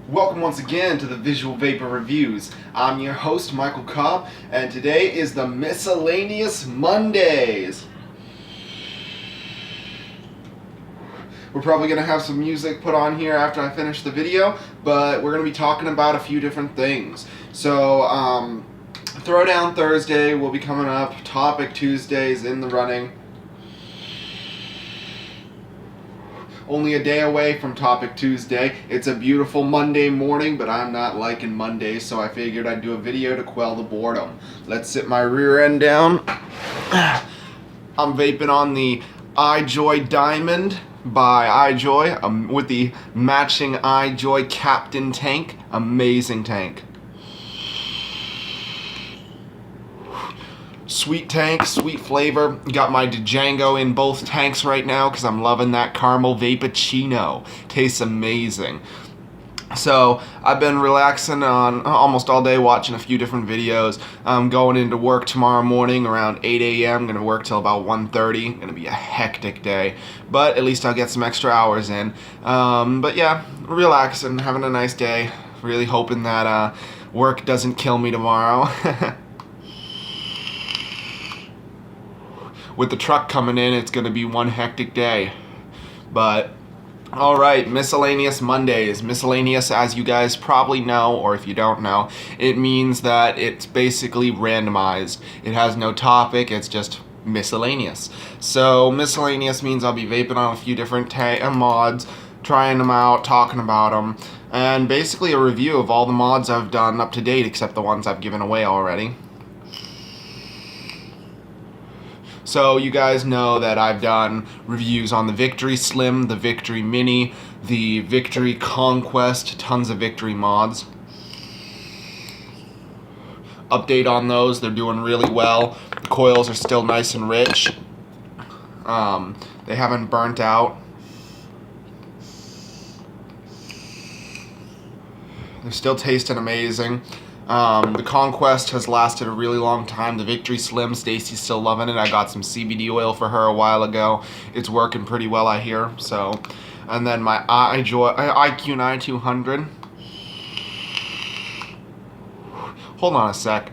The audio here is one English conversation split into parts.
Welcome once again to the Visual Vapor Reviews. I'm your host, Michael Cobb, and today is the Miscellaneous Mondays. We're probably going to have some music put on here after I finish the video, but we're going to be talking about a few different things. So, Throwdown Thursday will be coming up. Topic Tuesdays in the running. Only a day away from Topic Tuesday. It's a beautiful Monday morning, but I'm not liking Mondays, so I figured I'd do a video to quell the boredom. Let's sit my rear end down. I'm vaping on the iJoy Diamond by iJoy with the matching iJoy Captain tank. Amazing tank. Sweet tank, sweet flavor. Got my Django in both tanks right now because I'm loving that caramel vappuccino. Tastes amazing. So I've been relaxing on almost all day, watching a few different videos. I'm going into work tomorrow morning around 8 a.m. Going to work till about 1:30. Going to be a hectic day, but at least I'll get some extra hours in. But yeah, relaxing, having a nice day. Really hoping that work doesn't kill me tomorrow. With the truck coming in, it's going to be one hectic day. But, alright, Miscellaneous Mondays. Miscellaneous, as you guys probably know, or if you don't know, it means that it's basically randomized. It has no topic, it's just miscellaneous. So, miscellaneous means I'll be vaping on a few different mods, trying them out, talking about them, and basically a review of all the mods I've done up to date, except the ones I've given away already. So you guys know that I've done reviews on the Victory Slim, the Victory Mini, the Victory Conquest, tons of Victory mods. Update on those, they're doing really well. The coils are still nice and rich. They haven't burnt out. They're still tasting amazing. The Conquest has lasted a really long time. The Victory Slim, Stacy's still loving it. I got some CBD oil for her a while ago. It's working pretty well, I hear. So, and then my IQ 200. Hold on a sec.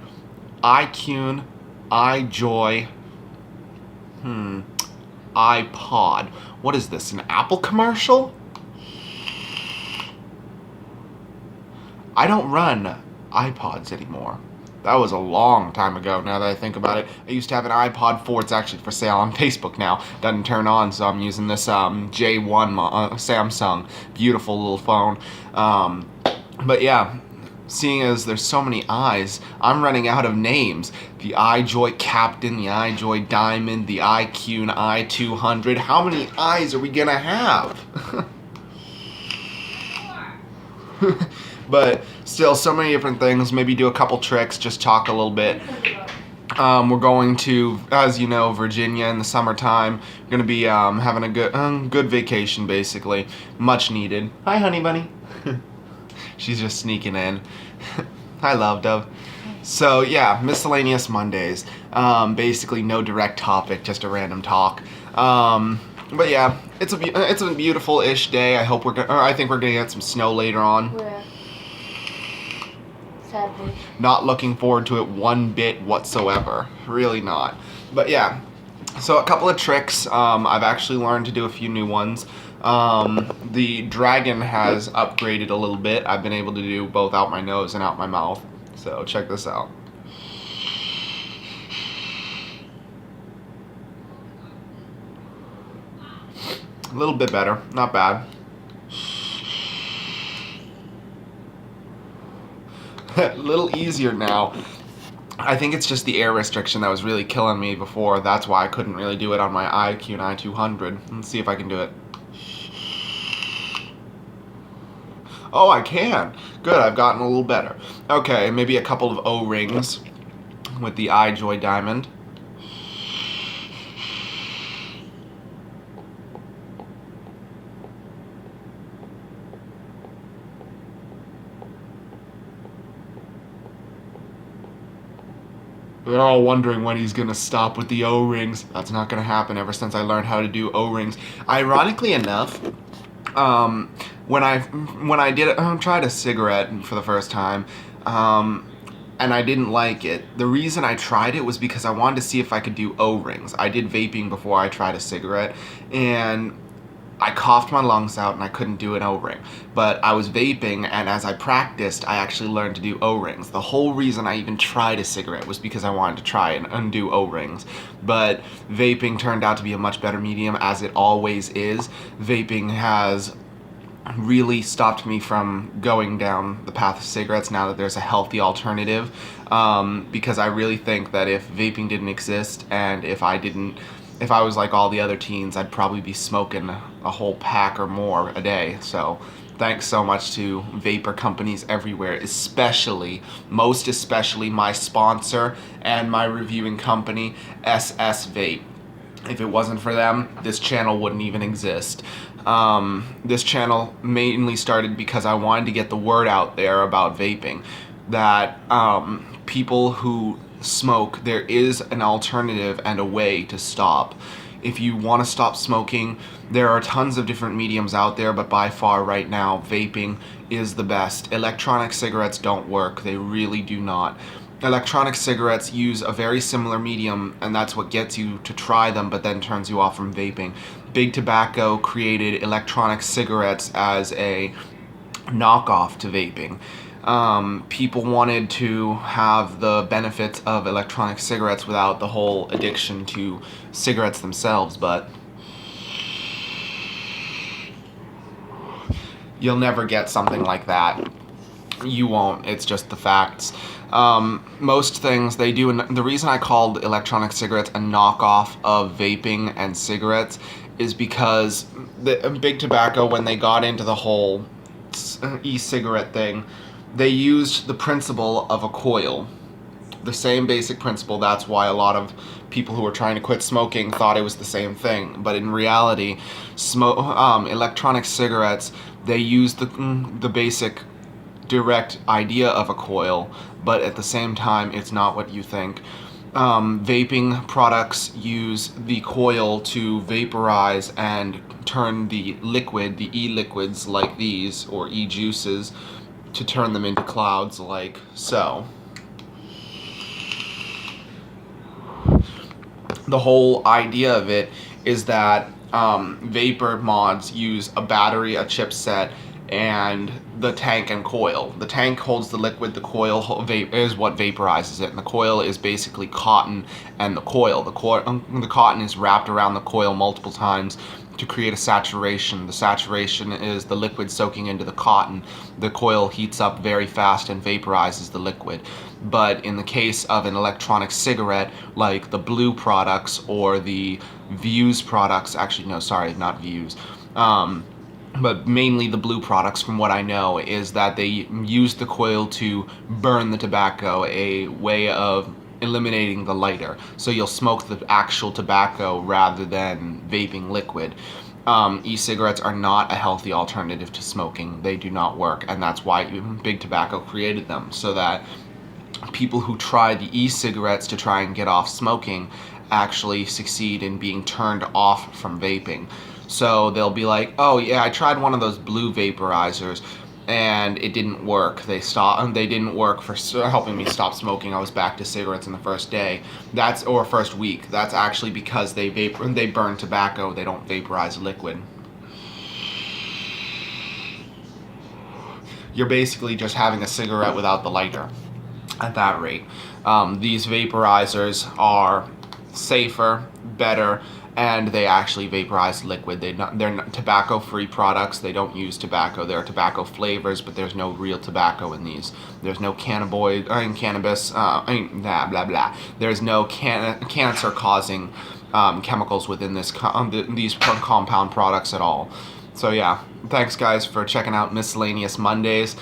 iQune, iJoy, iPod. What is this, an Apple commercial? I don't run iPods anymore. That was a long time ago now that I think about it. I used to have an iPod 4. It's actually for sale on Facebook now. Doesn't turn on, so I'm using this J1 Samsung. Beautiful little phone. But yeah, seeing as there's so many I's, I'm running out of names. The iJoy Captain, the iJoy Diamond, the iQune i200. How many I's are we gonna have? But still, so many different things. Maybe do a couple tricks, just talk a little bit. We're going to, as you know, Virginia in the summertime. We're going to be having a good vacation, basically. Much needed. Hi, honey bunny. She's just sneaking in. Hi, love dove. So, yeah, Miscellaneous Mondays. Basically, no direct topic, just a random talk. But yeah, it's a beautiful-ish day. I think we're gonna get some snow later on. Where? Sadly. Not looking forward to it one bit whatsoever. Really not. But yeah, so a couple of tricks. I've actually learned to do a few new ones. The Dragon has upgraded a little bit. I've been able to do both out my nose and out my mouth. So check this out. A little bit better, not bad. A little easier now. I think it's just the air restriction that was really killing me before. That's why I couldn't really do it on my iQune i200. Let's see if I can do it. Oh, I can. Good, I've gotten a little better. Okay, maybe a couple of O-rings with the iJoy Diamond. They're all wondering when he's going to stop with the O-rings. That's not going to happen ever since I learned how to do O-rings. Ironically enough, when I did tried a cigarette for the first time, and I didn't like it. The reason I tried it was because I wanted to see if I could do O-rings. I did vaping before I tried a cigarette, and I coughed my lungs out and I couldn't do an O-ring. But I was vaping, and as I practiced, I actually learned to do O-rings. The whole reason I even tried a cigarette was because I wanted to try and undo O-rings. But vaping turned out to be a much better medium, as it always is. Vaping has really stopped me from going down the path of cigarettes now that there's a healthy alternative, because I really think that if vaping didn't exist, and if I was like all the other teens, I'd probably be smoking a whole pack or more a day. So thanks so much to vapor companies everywhere, most especially my sponsor and my reviewing company, SS Vape. If it wasn't for them, this channel wouldn't even exist. This channel mainly started because I wanted to get the word out there about vaping, that people who smoke, there is an alternative and a way to stop. If you want to stop smoking, there are tons of different mediums out there, but by far right now, vaping is the best. Electronic cigarettes don't work. They really do not. Electronic cigarettes use a very similar medium, and that's what gets you to try them, but then turns you off from vaping. Big Tobacco created electronic cigarettes as a knockoff to vaping. People wanted to have the benefits of electronic cigarettes without the whole addiction to cigarettes themselves, but you'll never get something like that. You won't. It's just the facts. Most things they do, and the reason I called electronic cigarettes a knockoff of vaping and cigarettes is because the Big Tobacco, when they got into the whole e-cigarette thing, they used the principle of a coil. The same basic principle. That's why a lot of people who were trying to quit smoking thought it was the same thing. But in reality, electronic cigarettes, they use the basic direct idea of a coil, but at the same time, it's not what you think. Vaping products use the coil to vaporize and turn the liquid, the e-liquids like these, or e-juices, to turn them into clouds like so. The whole idea of it is that vapor mods use a battery, a chipset, and the tank and coil. The tank holds the liquid, the coil is what vaporizes it, and the coil is basically cotton and the coil. The cotton is wrapped around the coil multiple times to create a saturation. The saturation is the liquid soaking into the cotton. The coil heats up very fast and vaporizes the liquid. But in the case of an electronic cigarette, like the Blue products or the Views products, actually no, sorry, not Views, but mainly the Blue products, from what I know, is that they use the coil to burn the tobacco, a way of eliminating the lighter. So you'll smoke the actual tobacco rather than vaping liquid. E-cigarettes are not a healthy alternative to smoking. They do not work, and that's why Big Tobacco created them, so that people who try the e-cigarettes to try and get off smoking actually succeed in being turned off from vaping. So they'll be like, oh yeah, I tried one of those Blue vaporizers and it didn't work. They didn't work for helping me stop smoking. I was back to cigarettes in the first day. Or first week. That's actually because they burn tobacco. They don't vaporize liquid. You're basically just having a cigarette without the lighter at that rate. These vaporizers are safer, better, and they actually vaporize liquid. They're not tobacco-free products. They don't use tobacco. There are tobacco flavors, but there's no real tobacco in these. There's no cannabis, blah, blah, blah. There's no cancer-causing chemicals within these compound products at all. So yeah, thanks guys for checking out Miscellaneous Mondays.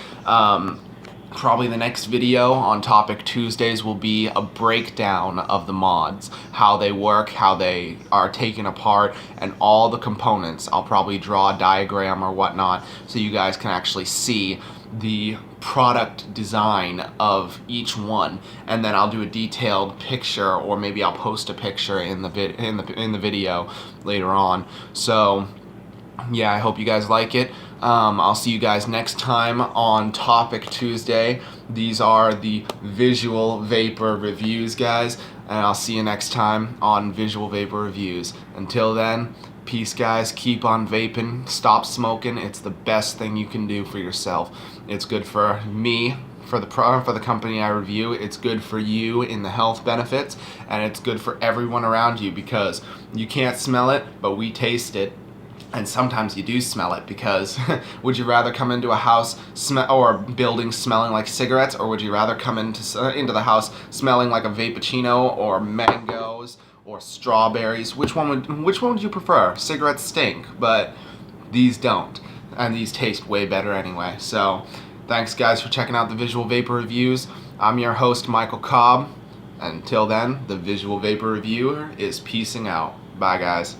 Probably the next video on Topic Tuesdays will be a breakdown of the mods, how they work, how they are taken apart, and all the components. I'll probably draw a diagram or whatnot so you guys can actually see the product design of each one, and then I'll do a detailed picture, or maybe I'll post a picture in the video later on. So yeah, I hope you guys like it. I'll see you guys next time on Topic Tuesday. These are the visual vapor reviews, guys, and I'll see you next time on Visual Vapor Reviews. Until then, peace, guys. Keep on vaping. Stop smoking. It's the best thing you can do for yourself. It's good for me, for the company I review. It's good for you in the health benefits, and it's good for everyone around you, because you can't smell it, but we taste it. And sometimes you do smell it, because would you rather come into a house or building smelling like cigarettes, or would you rather come into the house smelling like a vappuccino or mangoes or strawberries? Which one would you prefer? Cigarettes stink, but these don't, and these taste way better anyway. So thanks, guys, for checking out the Visual Vapor Reviews. I'm your host, Michael Cobb. Until then, the Visual Vapor Reviewer is peacing out. Bye, guys.